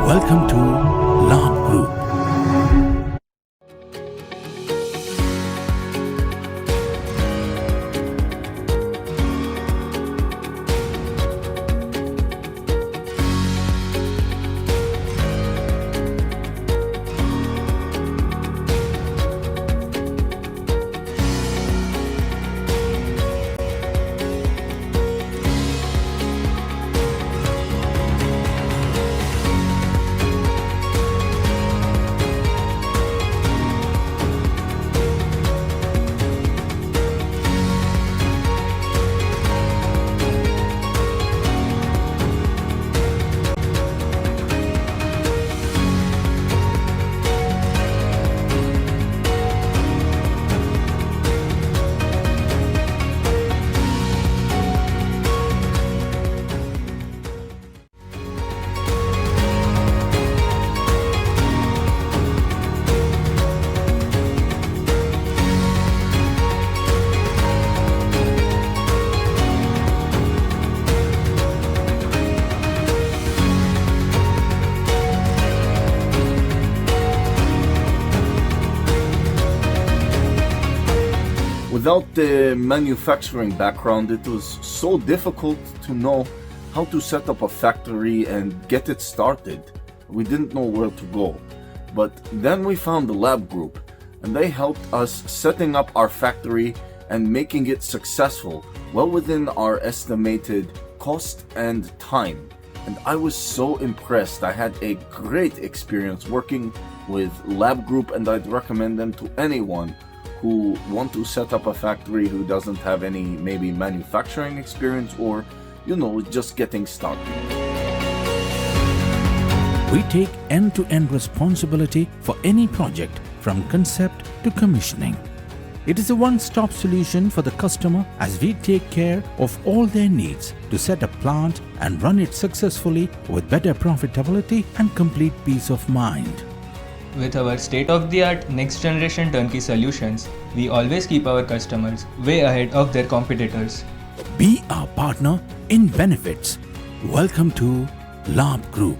Welcome to Labh Group. Without the manufacturing background, it was so difficult to know how to set up a factory and get it started. We didn't know where to go. But then we found the Labh Group, and they helped us setting up our factory and making it successful, well within our estimated cost and time. And I was so impressed. I had a great experience working with Labh Group, and I'd recommend them to anyone who want to set up a factory who doesn't have any maybe manufacturing experience or, just getting started. We take end-to-end responsibility for any project from concept to commissioning. It is a one-stop solution for the customer as we take care of all their needs to set a plant and run it successfully with better profitability and complete peace of mind. With our state-of-the-art next-generation turnkey solutions, we always keep our customers way ahead of their competitors. Be our partner in benefits. Welcome to Labh Group.